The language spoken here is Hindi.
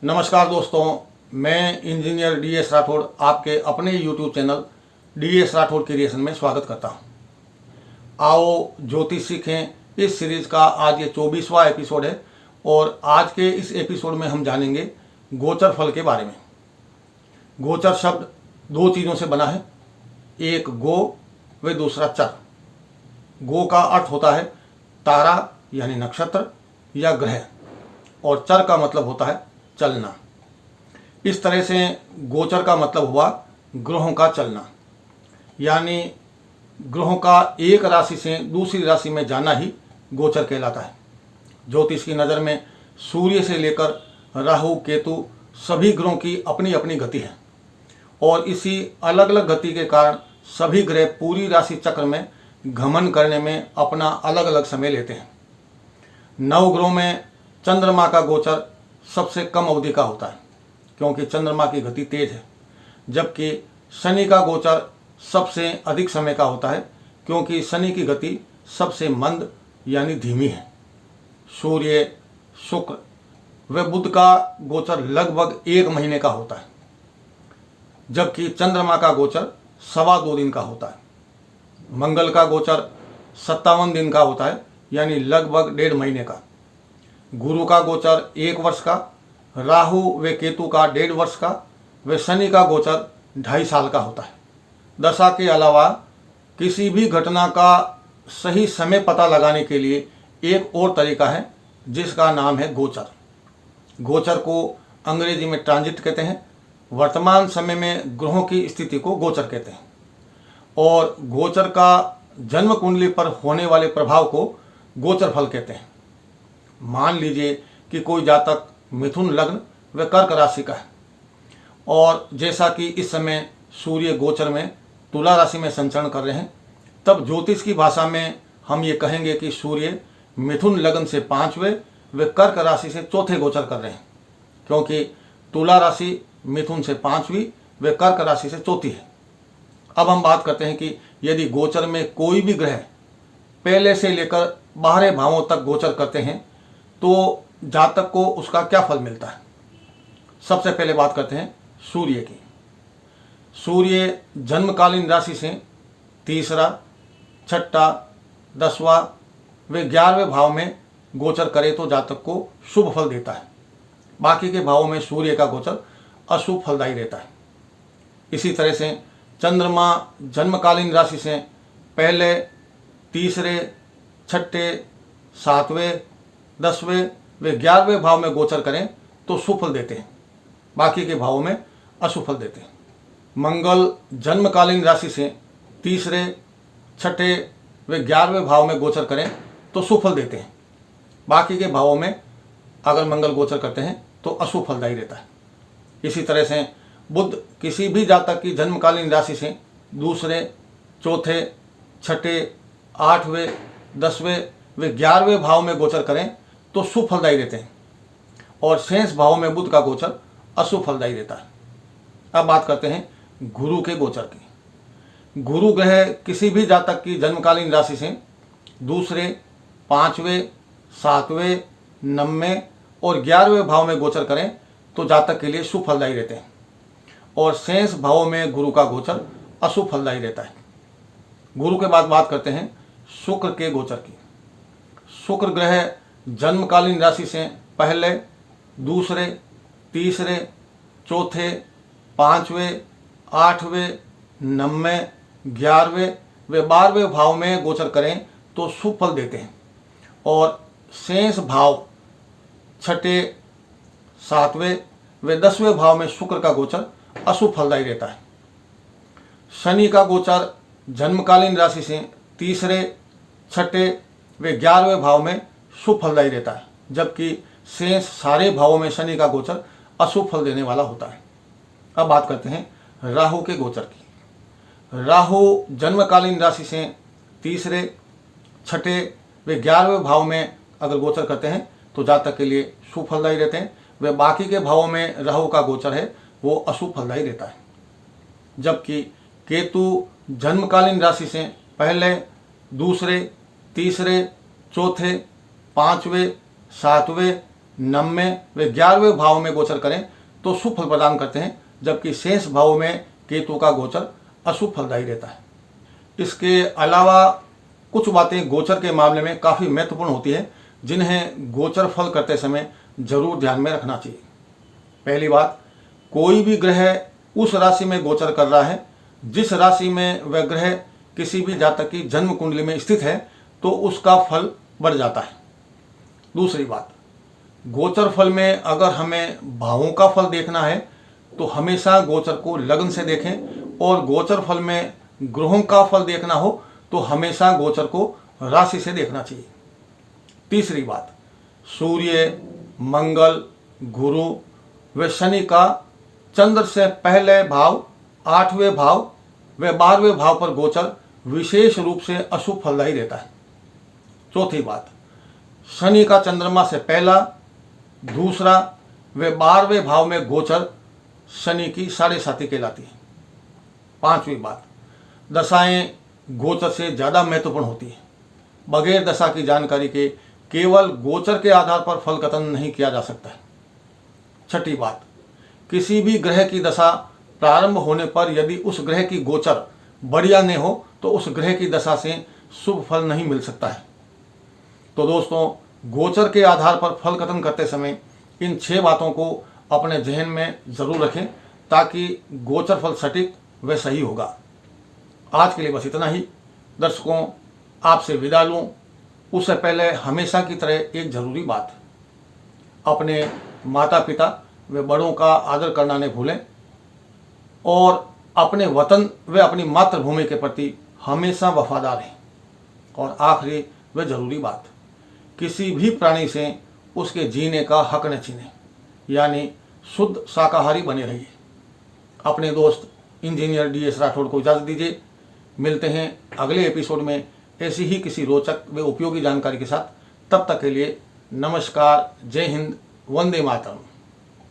नमस्कार दोस्तों, मैं इंजीनियर DS राठौड़ आपके अपने YouTube channel DS Rathore creation में स्वागत करता हूं। आओ ज्योतिष सीखें इस सीरीज़ का आज ये 24वां एपिसोड है और आज के इस एपिसोड में हम जानेंगे गोचर फल के बारे में। गोचर शब्द दो चीज़ों से बना है, एक गो व दूसरा चर। गो का अर्थ होता है तारा यानी नक्षत्र या ग्रह और चर का मतलब होता है चलना। इस तरह से गोचर का मतलब हुआ ग्रहों का चलना, यानी ग्रहों का एक राशि से दूसरी राशि में जाना ही गोचर कहलाता है। ज्योतिष की नज़र में सूर्य से लेकर राहु केतु सभी ग्रहों की अपनी अपनी गति है और इसी अलग अलग गति के कारण सभी ग्रह पूरी राशि चक्र में घमन करने में अपना अलग अलग समय लेते हैं। 9 ग्रहों में चंद्रमा का गोचर सबसे कम अवधि का होता है क्योंकि चंद्रमा की गति तेज है, जबकि शनि का गोचर सबसे अधिक समय का होता है क्योंकि शनि की गति सबसे मंद यानी धीमी है। सूर्य, शुक्र व बुध का गोचर लगभग 1 महीने का होता है, जबकि चंद्रमा का गोचर 2.25 दिन का होता है। मंगल का गोचर 57 दिन का होता है यानी लगभग 1.5 महीने का। गुरु का गोचर 1 वर्ष का, राहु व केतु का 1.5 वर्ष का व शनि का गोचर 2.5 साल का होता है। दशा के अलावा किसी भी घटना का सही समय पता लगाने के लिए एक और तरीका है जिसका नाम है गोचर। गोचर को अंग्रेजी में ट्रांजिट कहते हैं। वर्तमान समय में ग्रहों की स्थिति को गोचर कहते हैं और गोचर का जन्म कुंडली पर होने वाले प्रभाव को गोचर फल कहते हैं। मान लीजिए कि कोई जातक मिथुन लग्न व कर्क राशि का है और जैसा कि इस समय सूर्य गोचर में तुला राशि में संचरण कर रहे हैं, तब ज्योतिष की भाषा में हम ये कहेंगे कि सूर्य मिथुन लग्न से 5वें व कर्क राशि से 4थे गोचर कर रहे हैं, क्योंकि तुला राशि मिथुन से 5वीं व कर्क राशि से 4थी है। अब हम बात करते हैं कि यदि गोचर में कोई भी ग्रह पहले से लेकर 12 भावों तक गोचर करते हैं तो जातक को उसका क्या फल मिलता है। सबसे पहले बात करते हैं सूर्य की। सूर्य जन्मकालीन राशि से 3रा, 6ठा, 10वां व 11वें भाव में गोचर करे तो जातक को शुभ फल देता है। बाकी के भावों में सूर्य का गोचर अशुभ फलदायी रहता है। इसी तरह से चंद्रमा जन्मकालीन राशि से पहले, 3रे, 6ठे, 7वें, 10वें व 11वें भाव में गोचर करें तो शुभ फल देते हैं, बाकी के भावों में अशुभ फल देते हैं। मंगल जन्मकालीन राशि से 3रे, 6ठे व 11वें भाव में गोचर करें तो शुभ फल देते हैं, बाकी के भावों में अगर मंगल गोचर करते हैं तो अशुभ फलदायी रहता है। इसी तरह से बुध किसी भी जातक की जन्मकालीन राशि से 2रे, 4थे, 6ठे, 8वें, 10वें व 11वें भाव में गोचर करें तो शुभ फलदायी रहते हैं और शेष भावों में बुध का गोचर अशुभ फलदायी रहता है। अब बात करते हैं गुरु के गोचर की। गुरु ग्रह किसी भी जातक की जन्मकालीन राशि से 2रे, 5वें, 7वें, 9वें और 11वें भाव में गोचर करें तो जातक के लिए शुभ फलदायी रहते हैं और शेष भावों में गुरु का गोचर अशुभ फलदायी रहता है। गुरु के बाद बात करते हैं शुक्र के गोचर की। शुक्र ग्रह जन्मकालीन राशि से पहले, 2रे, 3रे, 4थे, 5वें, 8वें, 9वें, 11वें व 12वें भाव में गोचर करें तो शुभ फल देते हैं और शेष भाव 6ठे, 7वें व 10वें भाव में शुक्र का गोचर अशुभ फलदायी रहता है। शनि का गोचर जन्मकालीन राशि से 3रे, 6ठे व 11वें भाव में शुभ फलदायी रहता है, जबकि शेष सारे भावों में शनि का गोचर अशुभ फल देने वाला होता है। अब बात करते हैं राहु के गोचर की। राहु जन्मकालीन राशि से 3रे, 6ठे व 11वें भाव में अगर गोचर करते हैं तो जातक के लिए शुभ फलदायी रहते हैं व बाकी के भावों में राहु का गोचर है वो अशुभ फलदायी रहता है। जबकि केतु जन्मकालीन राशि से पहले, 2रे, 3रे, 4थे, 5वें, 7वें 9वें व 11वें भाव में गोचर करें तो शुभ फल प्रदान करते हैं, जबकि शेष भाव में केतु का गोचर अशुभ फलदायी रहता है। इसके अलावा कुछ बातें गोचर के मामले में काफ़ी महत्वपूर्ण होती है, जिन्हें गोचर फल करते समय जरूर ध्यान में रखना चाहिए। पहली बात, कोई भी ग्रह उस राशि में गोचर कर रहा है जिस राशि में वह ग्रह किसी भी जातक की जन्म कुंडली में स्थित है तो उसका फल बढ़ जाता है। दूसरी बात, गोचर फल में अगर हमें भावों का फल देखना है तो हमेशा गोचर को लग्न से देखें, और गोचर फल में ग्रहों का फल देखना हो तो हमेशा गोचर को राशि से देखना चाहिए। तीसरी बात, सूर्य, मंगल, गुरु व शनि का चंद्र से पहले भाव, 8वें भाव व 12वें भाव पर गोचर विशेष रूप से अशुभ फलदायी रहता है। चौथी बात, शनि का चंद्रमा से पहला, दूसरा व 12वें भाव में गोचर शनि की 7.5 कहलाती है। पांचवी बात, दशाएं गोचर से ज़्यादा महत्वपूर्ण होती है। बगैर दशा की जानकारी के केवल गोचर के आधार पर फल कथन नहीं किया जा सकता है। छठी बात, किसी भी ग्रह की दशा प्रारंभ होने पर यदि उस ग्रह की गोचर बढ़िया नहीं हो तो उस ग्रह की दशा से शुभ फल नहीं मिल सकता है। तो दोस्तों, गोचर के आधार पर फल कथन करते समय इन 6 बातों को अपने जहन में ज़रूर रखें ताकि गोचर फल सटीक व सही होगा। आज के लिए बस इतना ही। दर्शकों, आपसे विदा लूँ उससे पहले हमेशा की तरह एक ज़रूरी बात, अपने माता पिता व बड़ों का आदर करना नहीं भूलें और अपने वतन व अपनी मातृभूमि के प्रति हमेशा वफादार रहें। और आखिरी व ज़रूरी बात, किसी भी प्राणी से उसके जीने का हक न छीनें, यानी शुद्ध शाकाहारी बने रहिए। अपने दोस्त इंजीनियर DS राठौड़ को इजाज़त दीजिए। मिलते हैं अगले एपिसोड में ऐसी ही किसी रोचक व उपयोगी जानकारी के साथ। तब तक के लिए नमस्कार, जय हिंद, वंदे मातरम।